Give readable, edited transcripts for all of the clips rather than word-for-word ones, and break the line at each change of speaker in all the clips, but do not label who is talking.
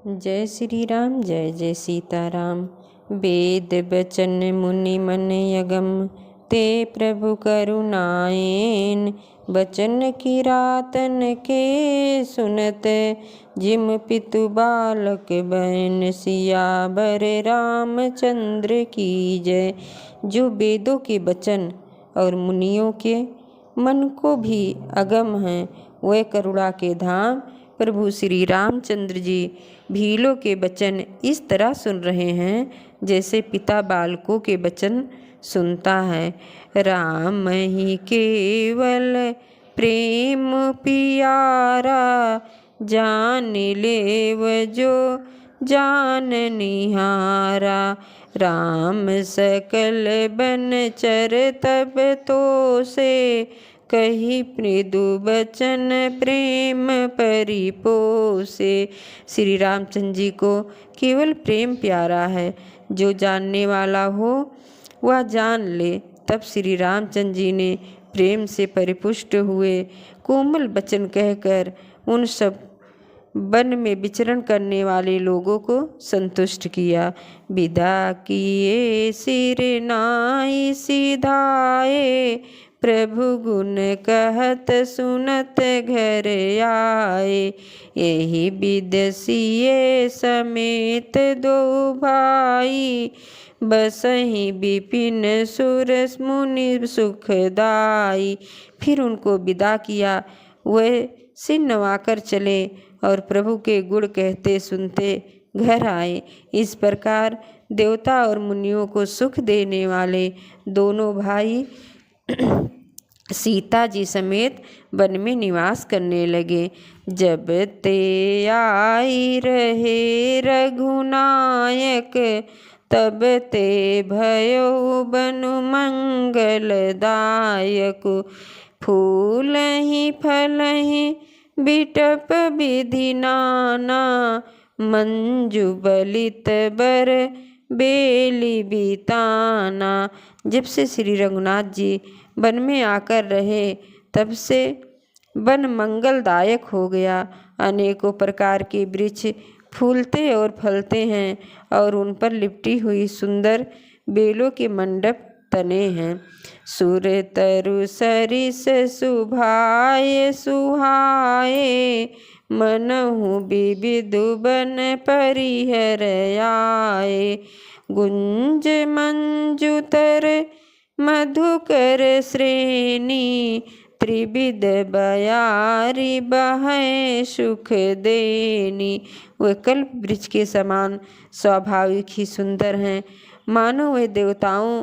जय श्री राम जय जय सीताराम। वेद बचन मुनि मन यगम ते प्रभु करुणाएन। बचन की रातन के सुनत जिम पितु बालक बहन सियावर रामचंद्र की जय। जो वेदों के वचन और मुनियों के मन को भी अगम हैं, वह करुणा के धाम प्रभु श्री रामचंद्र जी भीलों के वचन इस तरह सुन रहे हैं जैसे पिता बालकों के वचन सुनता है। राम ही केवल प्रेम पियारा, जान लेव जो जान निहारा। राम सकल बनचर तब तो से, कही मृदु बचन प्रेम परिपोसे। श्री रामचंद्र जी को केवल प्रेम प्यारा है, जो जानने वाला हो वह जान ले। तब श्री रामचंद्र जी ने प्रेम से परिपुष्ट हुए कोमल वचन कहकर उन सब वन में विचरण करने वाले लोगों को संतुष्ट किया। विदा किए सिर नाई सिधाए, प्रभु गुण कहत सुनत घर आए। यही विदसिए समेत दो भाई, बसहि विपिन सुर मुनि सुखदाई। फिर उनको विदा किया, वह सिर नवाकर चले और प्रभु के गुण कहते सुनते घर आए। इस प्रकार देवता और मुनियों को सुख देने वाले दोनों भाई सीता जी समेत वन में निवास करने लगे। जब ते आई रहे रघुनायक, तब ते भयो बनु मंगलदायक। फूल ही फल ही बिटप विधि नाना, मंजू बलित बर बेली बिताना। जब से श्री रघुनाथ जी वन में आकर रहे, तब से वन मंगलदायक हो गया। अनेकों प्रकार के वृक्ष फूलते और फलते हैं और उन पर लिपटी हुई सुंदर बेलों के मंडप तने हैं। सुर तरु सरिस सुभाए सुहाए, मनहु विविधु बन परिहर आए। गुंज मंजुतर मधुकर श्रेणी, त्रिविध बयारी बहै सुख देनी। वे कल्प वृक्ष के समान स्वाभाविक ही सुंदर हैं, मानो वे देवताओं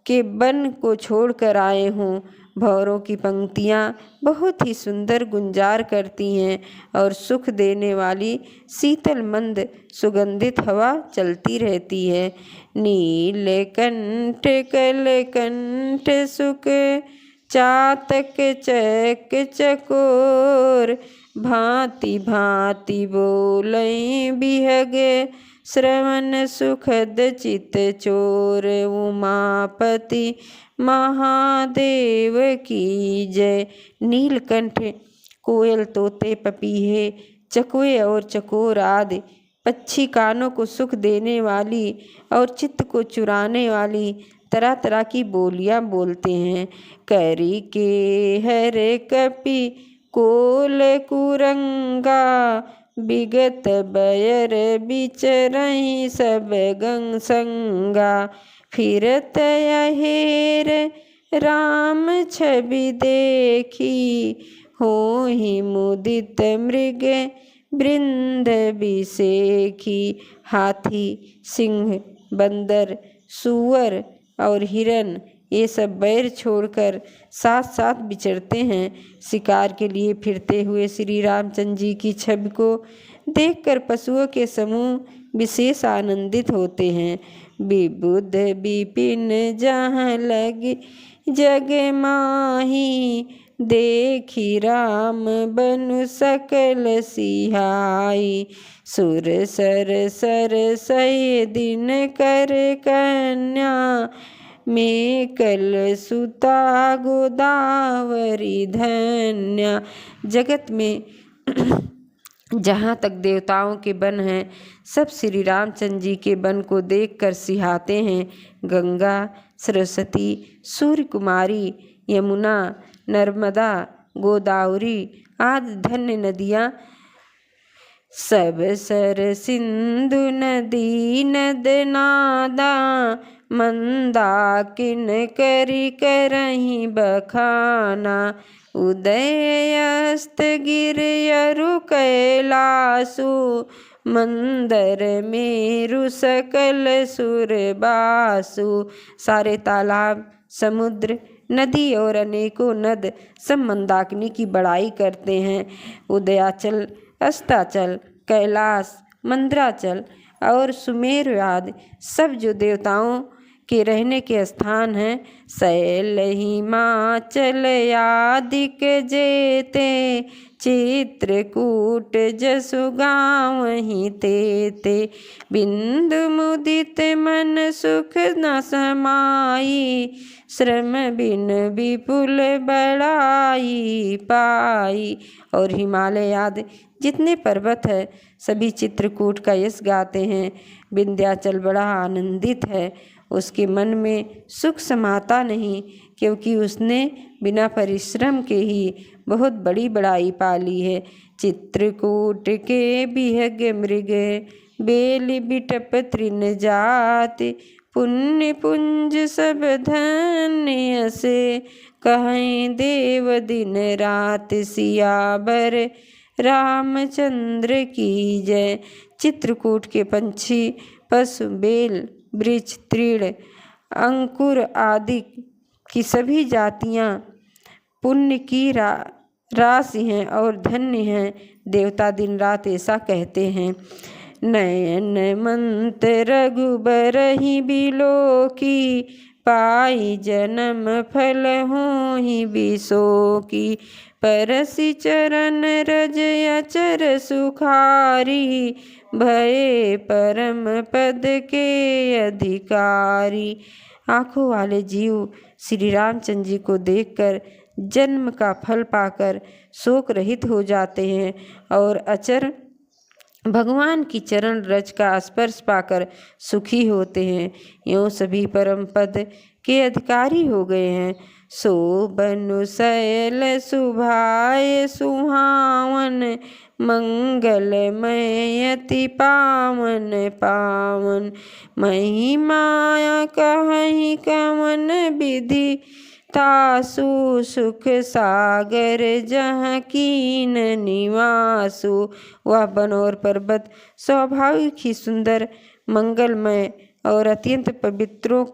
के वन को छोड़कर आए हों। भंवरों की पंक्तियाँ बहुत ही सुंदर गुंजार करती हैं और सुख देने वाली शीतल मंद सुगंधित हवा चलती रहती है। नीलकंठ कलकंठ सुख चातक चक चकोर, भांति भांति बोलै बिहग श्रवण सुखद चित चोर। उमापति महादेव की जय। नीलकंठ कोयल तोते पपीहे चकवे और चकोर आदि पक्षी कानों को सुख देने वाली और चित्त को चुराने वाली तरह तरह की बोलियां बोलते हैं। करी के हर कपि कोल कुरंगा, विगत बयर बिचरहि सब गंग संगा। फिरत अहेर राम छवि देखी, होहि मुदित मृग वृंद बिसेखी। हाथी, सिंह, बंदर, सूअर और हिरन ये सब बैर छोड़कर साथ साथ विचरते हैं। शिकार के लिए फिरते हुए श्री रामचंद्र जी की छवि को देखकर पशुओं के समूह विशेष आनंदित होते हैं। विबुध विपिन जहाँ लगी जग माही, देखी राम बनु सकल सिहाई। सुर सर सर सय दिन कर कन्या, मेकल सुता गोदावरी धन्या। जगत में जहाँ तक देवताओं के वन हैं सब श्री रामचंद्र जी के वन को देखकर सिहाते हैं। गंगा, सरस्वती, सूर्य कुमारी, यमुना, नर्मदा, गोदावरी आदि धन्य नदियाँ सब सर सिंधु नदी नद नादा मंदाकिन करी करहीं बखाना उदय अस्त गिर यरु कैलासु मंदर मेरु सकल सुर बासु। सारे तालाब, समुद्र, नदी और अनेकों नद सब मंदाकिनी की बड़ाई करते हैं। उदयाचल, अस्ताचल, कैलाश, मंदराचल और सुमेरु आदि सब जो देवताओं के रहने के स्थान हैं। शैल हिमाचल आदिक जेते चित्रकूट जसु गाँव ही तेते बिंदु मुदित मन सुख न समाई श्रम बिन विपुल बड़ाई पाई। और हिमालय आदि जितने पर्वत है सभी चित्रकूट का यश गाते हैं। विंध्याचल बड़ा आनंदित है, उसके मन में सुख समाता नहीं, क्योंकि उसने बिना परिश्रम के ही बहुत बड़ी बड़ाई पाली है। चित्रकूट के बिहग मृग बेल बिटप तृण जाति पुण्य पुंज सब धन्य से कहें देव दिन रात सियावर रामचंद्र की जय। चित्रकूट के पंछी, पशु, बेल, वृक्ष, तृण, अंकुर आदि की सभी जातियाँ पुण्य की राशि हैं और धन्य हैं। देवता दिन रात ऐसा कहते हैं। नयन मंत रघुबर ही बिलो की पाई जन्म फल हो ही बिसो की परसि चरण रज अचर सुखारी भये परम पद के अधिकारी। आँखों वाले जीव श्री रामचंद्र जी को देखकर जन्म का फल पाकर शोक रहित हो जाते हैं और अचर भगवान की चरण रज का स्पर्श पाकर सुखी होते हैं। यों सभी परम पद के अधिकारी हो गए हैं। शोभनु शैल सुभाय सुहावन मंगलमय अति पावन पावन महिमाया कहीं कवन विधि तासु सुख सागर जहाँ कीन निवासु। वह वन और पर्वत स्वाभाविक ही सुंदर, मंगलमय और अत्यंत पवित्रों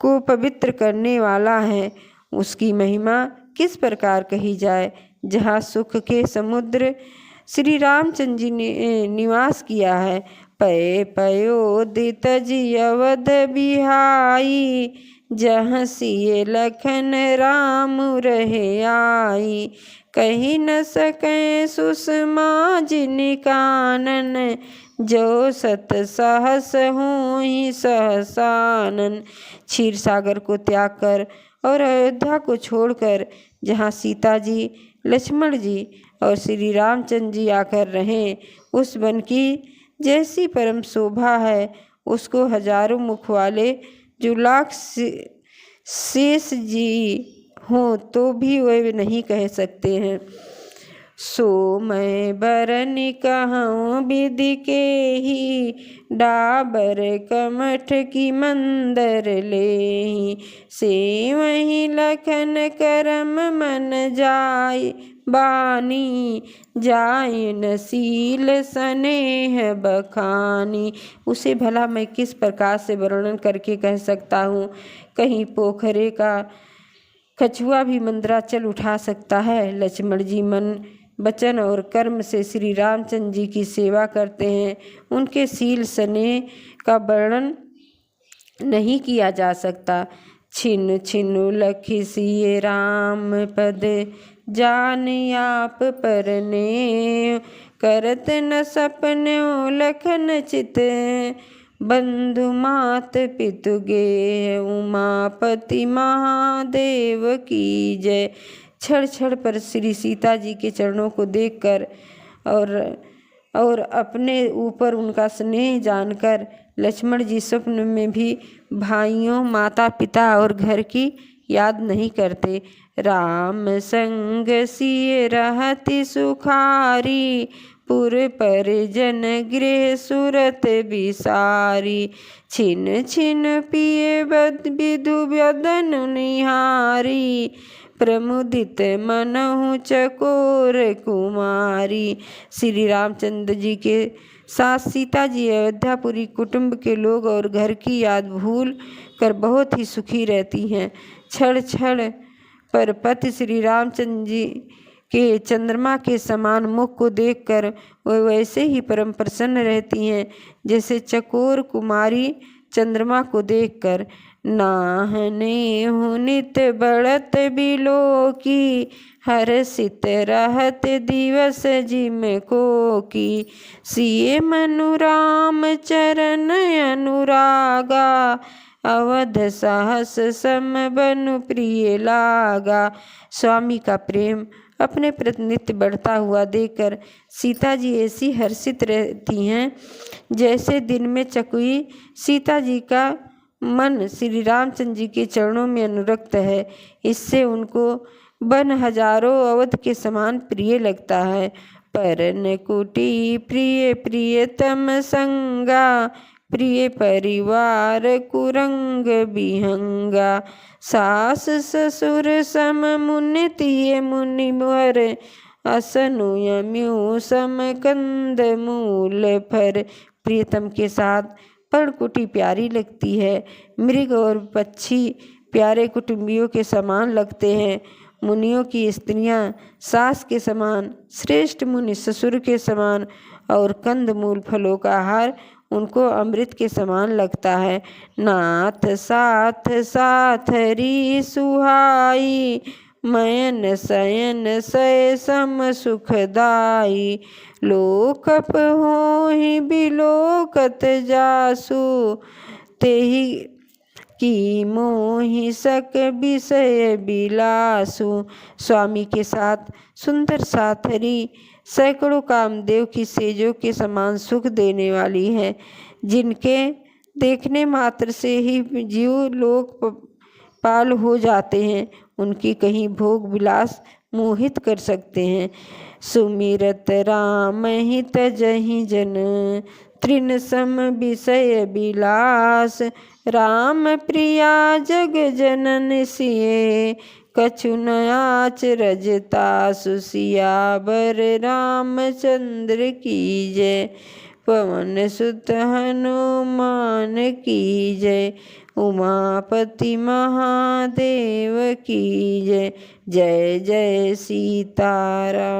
को पवित्र करने वाला है। उसकी महिमा किस प्रकार कही जाए। जहाँ सुख के समुद्र श्री रामचंद्र जी ने निवास किया है। पय पयोदित जी अवध बिहाई जहाँ सिय लखन राम रहे आई कही न सके सुषमा जिन कानन जो सत सहस होई सहसानन। क्षीर सागर को त्याग कर और अयोध्या को छोड़कर जहाँ सीता जी, लक्ष्मण जी और श्री रामचंद्र जी आकर रहें, उस वन की जैसी परम शोभा है उसको हजारों मुख वाले जो लाख शेष जी हों तो भी वे नहीं कह सकते हैं। सो मैं बरन कहूँ विधि के ही डाबर कमठ की मंदर ले से वहीं लखन करम मन जाय बानी जाय नसील स्नेह बखानी। उसे भला मैं किस प्रकार से वर्णन करके कह सकता हूँ। कहीं पोखरे का कछुआ भी मंदराचल उठा सकता है। लक्ष्मण जी मन, वचन और कर्म से श्री रामचंद्र जी की सेवा करते हैं। उनके शील स्नेह का वर्णन नहीं किया जा सकता। छिन छिनु लखि सिय राम पद जान आप परने करत न सपन्यो लखन चित बंधु मात पितु गे उमापति महादेव की जय। क्षण क्षण पर श्री सीता जी के चरणों को देखकर और अपने ऊपर उनका स्नेह जानकर लक्ष्मण जी स्वप्न में भी भाइयों, माता पिता और घर की याद नहीं करते। राम संग सिय रहति सुखारी, पुर परिजन गृह सुरत बिसारी। छिन छिन पिए विधु व्यदन निहारी, प्रमुदित मनहु चकोर कुमारी। श्री रामचंद्र जी के साथ सीता जी अयोध्यापुरी कुटुंब के लोग और घर की याद भूल कर बहुत ही सुखी रहती हैं। क्षण क्षण पर पति श्री रामचंद्र जी के चंद्रमा के समान मुख को देखकर वह वैसे ही परम प्रसन्न रहती हैं जैसे चकोर कुमारी चंद्रमा को देखकर। नाहने हुनित बढ़त बिलो की, हर्षित रहत दिवस जिम को की। सिए मनु राम चरण अनुरागा, अवध साहस सम बनु प्रिय लागा। स्वामी का प्रेम अपने प्रति नित्य बढ़ता हुआ देखकर सीता जी ऐसी हर्षित रहती हैं जैसे दिन में चकोई। सीता जी का मन श्री रामचंद्र जी के चरणों में अनुरक्त है, इससे उनको वन हजारों अवध के समान प्रिय लगता है। परन कुटी प्रिय प्रियतम संगा, प्रिय परिवार कुरंग बिहंगा। सास ससुर सम मुनि तिय मुनिवर, असनु यम्यु सम कंद मूल फर। प्रियतम के साथ पर्णकुटी प्यारी लगती है, मृग और पक्षी प्यारे कुटुंबियों के समान लगते हैं। मुनियों की स्त्रियां सास के समान, श्रेष्ठ मुनि ससुर के समान और कंद मूल फलों का आहार उनको अमृत के समान लगता है। नाथ साथ साथरी सुहाई, मयन शयन सय सम सुखदाई। लोकप होहि बिलोकत जासु, तेहि की मोहि सक विषय बिलासु। स्वामी के साथ सुंदर साथरी सैकड़ों कामदेव की सेजों के समान सुख देने वाली है, जिनके देखने मात्र से ही जीव लोक पाल हो जाते हैं। उनकी कहीं भोग विलास मोहित कर सकते हैं। सुमिरत राम ही तजहि जन, तृण सम विषय बिलास। राम प्रिया जग जनन सिए, कछु न आचरज तासु। सियावर रामचंद्र की जय, पवन सुत हनुमान की जय। उमापति महादेव की जय। जय जय सीताराम।